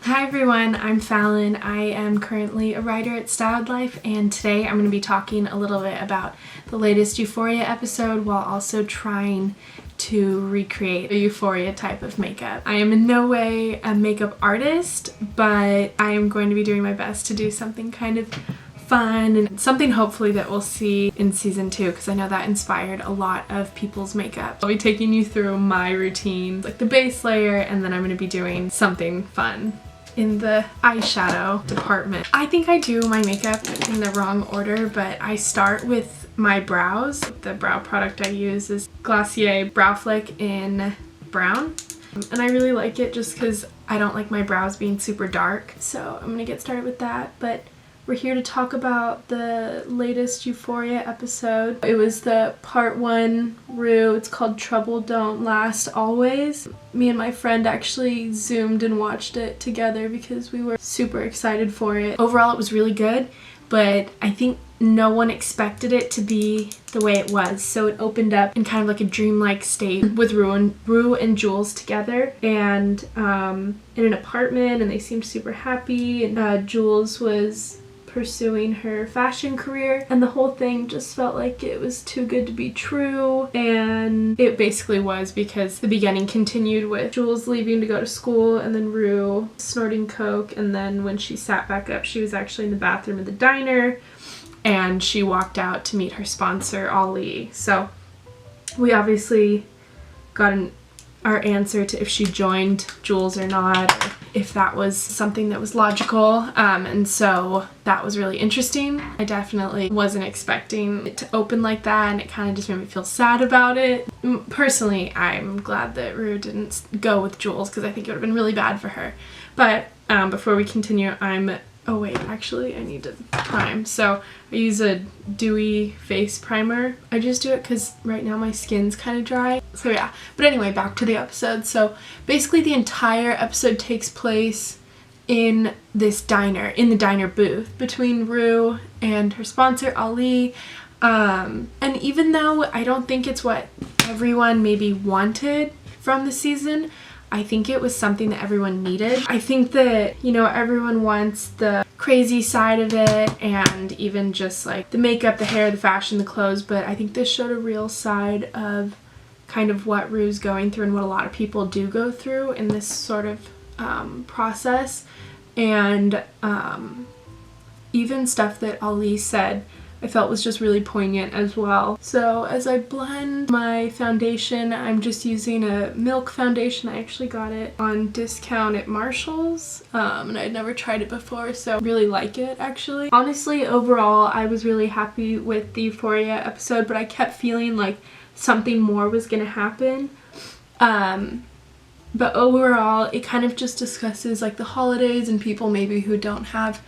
Hi everyone, I'm Fallon. I am currently a writer at StyldLife, and today I'm going to be talking a little bit about the latest Euphoria episode while also trying to recreate a Euphoria type of makeup. I am in no way a makeup artist, but I am going to be doing my best to do something kind of fun and something hopefully that we'll see in season 2, because I know that inspired a lot of people's makeup. I'll be taking you through my routine, like the base layer, and then I'm going to be doing something fun in the eyeshadow department. I think I do my makeup in the wrong order, but I start with my brows. The brow product I use is Glossier Brow Flick in brown, and I really like it just because I don't like my brows being super dark. So I'm gonna get started with that, but we're here to talk about the latest Euphoria episode. It was the part 1 Rue. It's called Trouble Don't Last Always. Me and my friend actually zoomed and watched it together because we were super excited for it. Overall, it was really good, but I think no one expected it to be the way it was. So it opened up in kind of like a dreamlike state with Rue and Jules together, and in an apartment, and they seemed super happy. And Jules was pursuing her fashion career, and the whole thing just felt like it was too good to be true, and it basically was, because the beginning continued with Jules leaving to go to school and then Rue snorting coke, and then when she sat back up she was actually in the bathroom of the diner and she walked out to meet her sponsor Ali. So we obviously got our answer to if she joined Jules or not, or if that was something that was logical, and so that was really interesting. I definitely wasn't expecting it to open like that, and it kind of just made me feel sad about it. Personally, I'm glad that Rue didn't go with Jules, because I think it would have been really bad for her. But before we continue, oh wait, actually I need to prime. So I use a dewy face primer. I just do it because right now my skin's kind of dry. So yeah, but anyway, back to the episode. So basically the entire episode takes place in this diner, in the diner booth between Rue and her sponsor Ali. And even though I don't think it's what everyone maybe wanted from the season, I think it was something that everyone needed. I think that, you know, everyone wants the crazy side of it, and even just like the makeup, the hair, the fashion, the clothes, but I think this showed a real side of kind of what Rue's going through and what a lot of people do go through in this sort of process, and even stuff that Ali said I felt was just really poignant as well. So as I blend my foundation, I'm just using a Milk foundation. I actually got it on discount at Marshall's, and I'd never tried it before, so I really like it actually. Honestly, overall, I was really happy with the Euphoria episode, but I kept feeling like something more was gonna happen. But overall, it kind of just discusses like the holidays and people maybe who don't have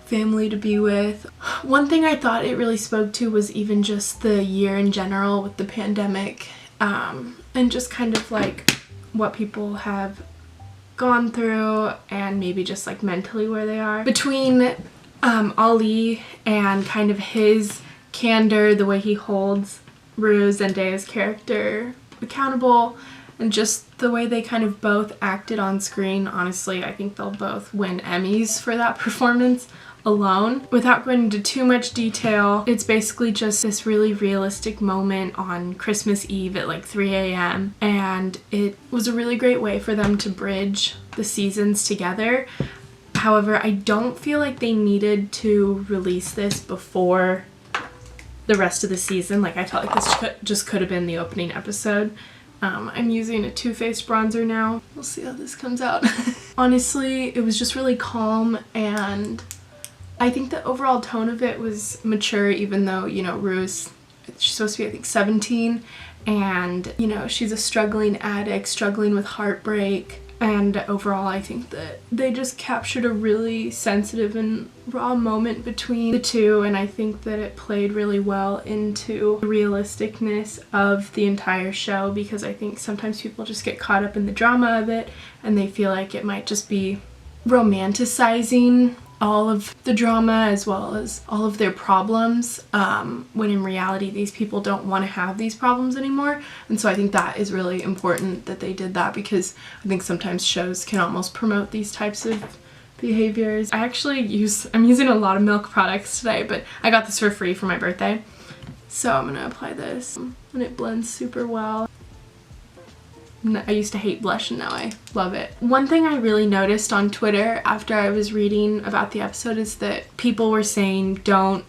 family to be with. One thing I thought it really spoke to was even just the year in general with the pandemic, and just kind of like what people have gone through and maybe just like mentally where they are. Between Ali and kind of his candor, the way he holds Rue, Zendaya's character, accountable, and just the way they kind of both acted on screen, honestly, I think they'll both win Emmys for that performance alone. Without going into too much detail, it's basically just this really realistic moment on Christmas Eve at like 3 a.m. and it was a really great way for them to bridge the seasons together. However, I don't feel like they needed to release this before the rest of the season. Like, I felt like this just could have been the opening episode. I'm using a Too Faced bronzer now. We'll see how this comes out. Honestly, it was just really calm, and I think the overall tone of it was mature, even though, you know, she's supposed to be, I think, 17, and, you know, she's a struggling addict, struggling with heartbreak, and overall I think that they just captured a really sensitive and raw moment between the two, and I think that it played really well into the realisticness of the entire show, because I think sometimes people just get caught up in the drama of it and they feel like it might just be romanticizing all of the drama as well as all of their problems, when in reality these people don't want to have these problems anymore. And so I think that is really important that they did that, because I think sometimes shows can almost promote these types of behaviors. I'm using a lot of milk products today, but I got this for free for my birthday. So I'm gonna apply this, and it blends super well. I used to hate blush and now I love it. One thing I really noticed on Twitter after I was reading about the episode is that people were saying don't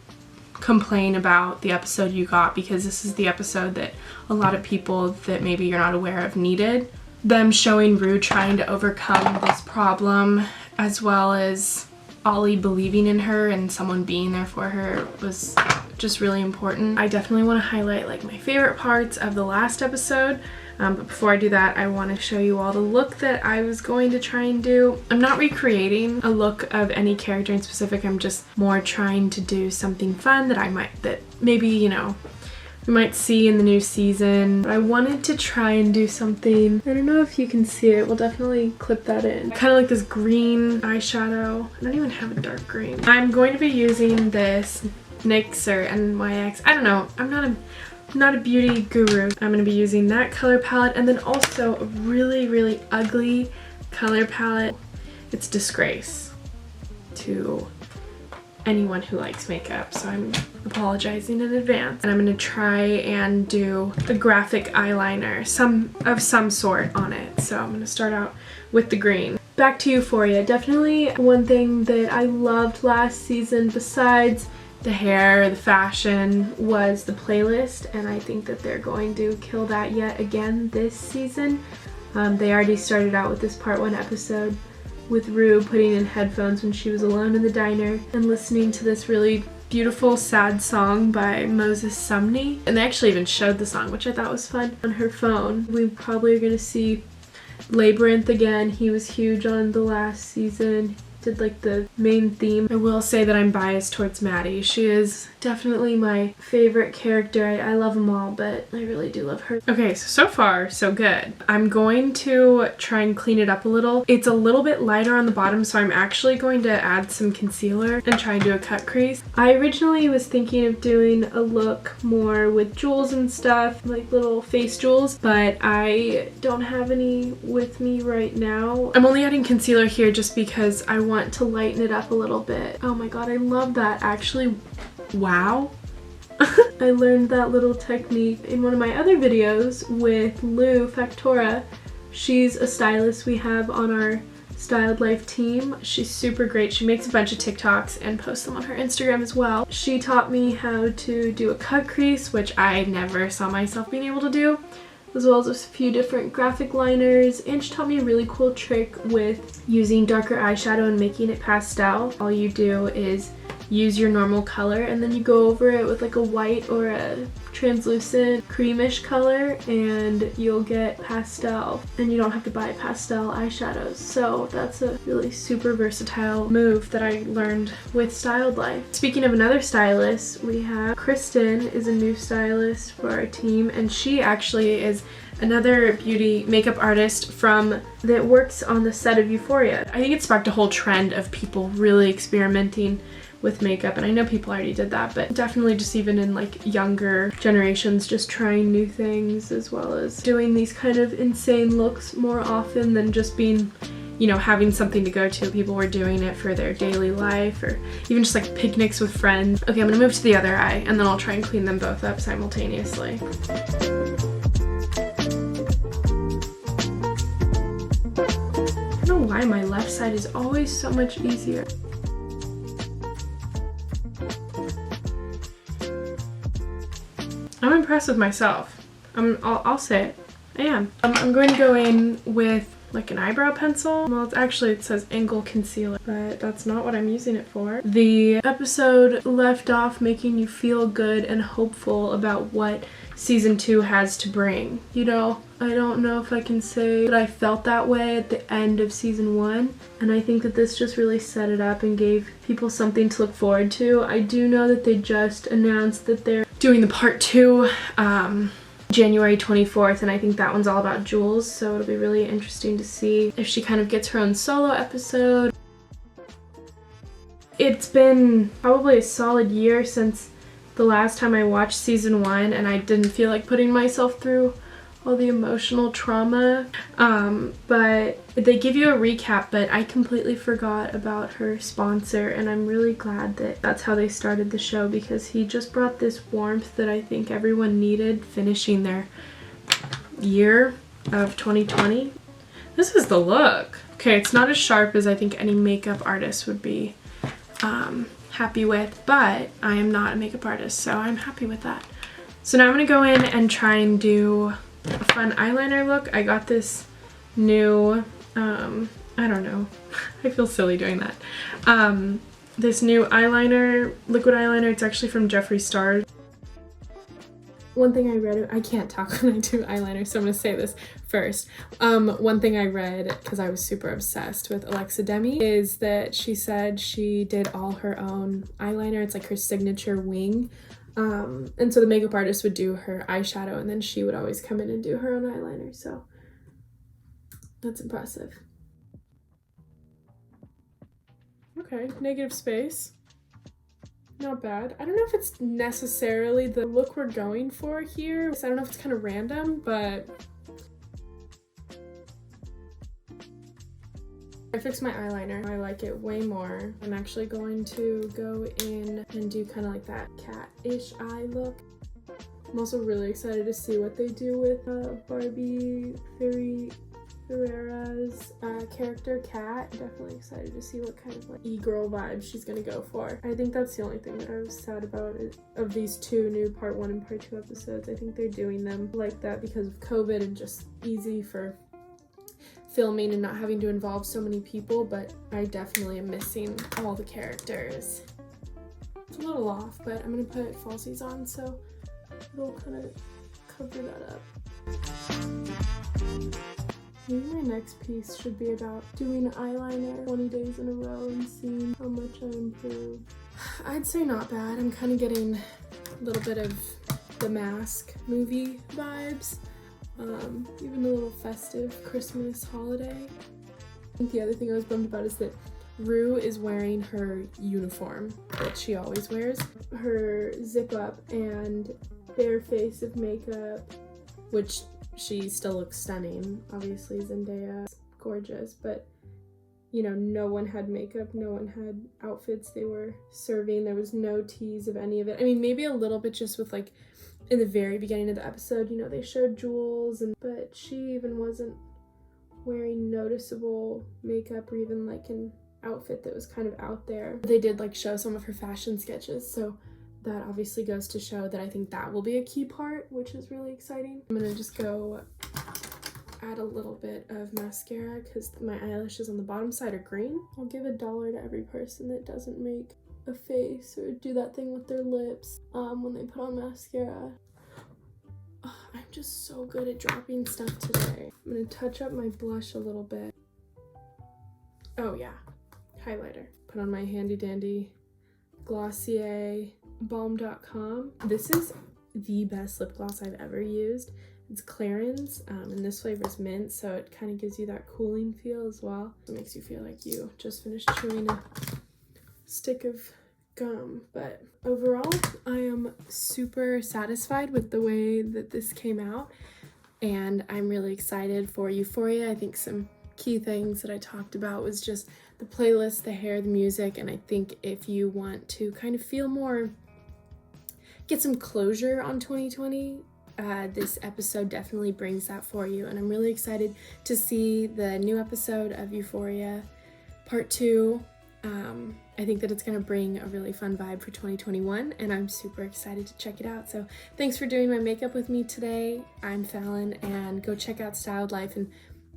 complain about the episode you got, because this is the episode that a lot of people that maybe you're not aware of needed. Them showing Rue trying to overcome this problem, as well as Ollie believing in her and someone being there for her, was just really important. I definitely want to highlight like my favorite parts of the last episode. But before I do that, I want to show you all the look that I was going to try and do. I'm not recreating a look of any character in specific. I'm just more trying to do something fun that maybe, you know, we might see in the new season. I wanted to try and do something, I don't know if you can see it, we'll definitely clip that in. Kind of like this green eyeshadow. I don't even have a dark green. I'm going to be using this NYX or NYX. I don't know. I'm not a beauty guru. I'm going to be using that color palette, and then also a really, really ugly color palette. It's disgrace to anyone who likes makeup, so I'm apologizing in advance. And I'm going to try and do a graphic eyeliner, of some sort on it. So I'm going to start out with the green. Back to Euphoria. Definitely one thing that I loved last season, besides the hair, the fashion, was the playlist, and I think that they're going to kill that yet again this season. They already started out with this part 1 episode with Rue putting in headphones when she was alone in the diner and listening to this really beautiful sad song by Moses Sumney. And they actually even showed the song, which I thought was fun, on her phone. We probably are going to see Labyrinth again. He was huge on the last season. Did like the main theme. I will say that I'm biased towards Maddie. She is definitely my favorite character. I love them all, but I really do love her. Okay, so far so good. I'm going to try and clean it up a little. It's a little bit lighter on the bottom, so I'm actually going to add some concealer and try and do a cut crease. I originally was thinking of doing a look more with jewels and stuff, like little face jewels, but I don't have any with me right now. I'm only adding concealer here just because I want to lighten it up a little bit. Oh my god, I love that. Actually, wow. I learned that little technique in one of my other videos with Lou Factora. She's a stylist we have on our StyldLife team. She's super great. She makes a bunch of TikToks and posts them on her Instagram as well. She taught me how to do a cut crease, which I never saw myself being able to do, as well as a few different graphic liners, and she taught me a really cool trick with using darker eyeshadow and making it pastel. All you do is use your normal color and then you go over it with like a white or a translucent creamish color and you'll get pastel, and you don't have to buy pastel eyeshadows. So that's a really super versatile move that I learned with StyldLife. Speaking of another stylist, we have Kristen is a new stylist for our team, and she actually is another beauty makeup artist that works on the set of Euphoria. I think it sparked a whole trend of people really experimenting with makeup, and I know people already did that, but definitely just even in like younger generations, just trying new things as well as doing these kind of insane looks more often than just being, you know, having something to go to. People were doing it for their daily life or even just like picnics with friends. Okay, I'm gonna move to the other eye and then I'll try and clean them both up simultaneously. I don't know why my left side is always so much easier. I'm impressed with myself. I'll say it. I am. I'm going to go in with like an eyebrow pencil. Well, it says angle concealer, but that's not what I'm using it for. The episode left off making you feel good and hopeful about what season 2 has to bring. You know, I don't know if I can say that I felt that way at the end of season 1, and I think that this just really set it up and gave people something to look forward to. I do know that they just announced that they're doing the part 2 January 24th, and I think that one's all about Jules, so it'll be really interesting to see if she kind of gets her own solo episode. It's been probably a solid year since the last time I watched season 1, and I didn't feel like putting myself through all the emotional trauma. But they give you a recap, but I completely forgot about her sponsor, and I'm really glad that that's how they started the show, because he just brought this warmth that I think everyone needed finishing their year of 2020. This is the look. Okay, it's not as sharp as I think any makeup artist would be happy with, but I am not a makeup artist, so I'm happy with that. So now I'm gonna go in and try and do a fun eyeliner look. I got this new, I don't know, I feel silly doing that. This new eyeliner, liquid eyeliner, it's actually from Jeffree Star. One thing I read, I can't talk when I do eyeliner, so I'm gonna say this first. One thing I read, because I was super obsessed with Alexa Demi, is that she said she did all her own eyeliner. It's like her signature wing. And so the makeup artist would do her eyeshadow, and then she would always come in and do her own eyeliner, so that's impressive. Okay, negative space. Not bad. I don't know if it's necessarily the look we're going for here. I don't know if it's kind of random, but I fixed my eyeliner. I like it way more. I'm actually going to go in and do kind of like that cat-ish eye look. I'm also really excited to see what they do with Barbie Ferreira's character, Kat. Definitely excited to see what kind of like e-girl vibe she's gonna go for. I think that's the only thing that I was sad about of these two new part 1 and part 2 episodes. I think they're doing them like that because of COVID and just easy for filming and not having to involve so many people, but I definitely am missing all the characters. It's a little off, but I'm gonna put falsies on so it'll kind of cover that up. Maybe my next piece should be about doing eyeliner 20 days in a row and seeing how much I improve. I'd say not bad. I'm kind of getting a little bit of the Mask movie vibes. Even a little festive Christmas holiday. I think the other thing I was bummed about is that Rue is wearing her uniform that she always wears. Her zip up and bare face of makeup, which she still looks stunning. Obviously Zendaya is gorgeous, but you know, no one had makeup, no one had outfits they were serving. There was no tease of any of it. I mean, maybe a little bit just with like in the very beginning of the episode, you know, they showed jewels, but she even wasn't wearing noticeable makeup or even like an outfit that was kind of out there. They did like show some of her fashion sketches, so that obviously goes to show that I think that will be a key part, which is really exciting. I'm gonna just go add a little bit of mascara because my eyelashes on the bottom side are green. I'll give $1 to every person that doesn't make a face or do that thing with their lips when they put on mascara. Oh, I'm just so good at dropping stuff today. I'm gonna touch up my blush a little bit. Oh yeah, highlighter. Put on my handy dandy Glossier Balm.com. This is the best lip gloss I've ever used. It's Clarins, and this flavor is mint, so it kind of gives you that cooling feel as well. It makes you feel like you just finished chewing a stick of gum. But overall, I am super satisfied with the way that this came out, and I'm really excited for Euphoria. I think some key things that I talked about was just the playlist, the hair, the music, and I think if you want to kind of feel more, get some closure on 2020, this episode definitely brings that for you, and I'm really excited to see the new episode of Euphoria Part 2. I think that it's going to bring a really fun vibe for 2021, and I'm super excited to check it out. So thanks for doing my makeup with me today. I'm Fallon, and go check out StyldLife and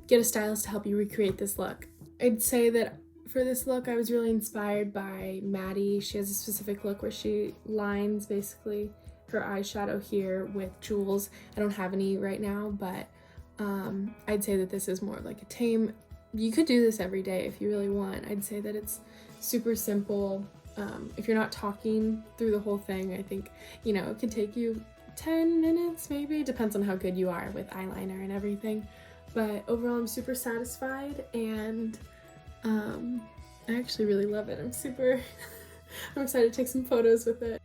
get a stylist to help you recreate this look. I'd say that for this look, I was really inspired by Maddie. She has a specific look where she lines basically her eyeshadow here with jewels. I don't have any right now, but I'd say that this is more like a tame. You could do this every day if you really want. I'd say that it's super simple. If you're not talking through the whole thing, I think, you know, it could take you 10 minutes maybe. Depends on how good you are with eyeliner and everything. But overall, I'm super satisfied, and I actually really love it. I'm excited to take some photos with it.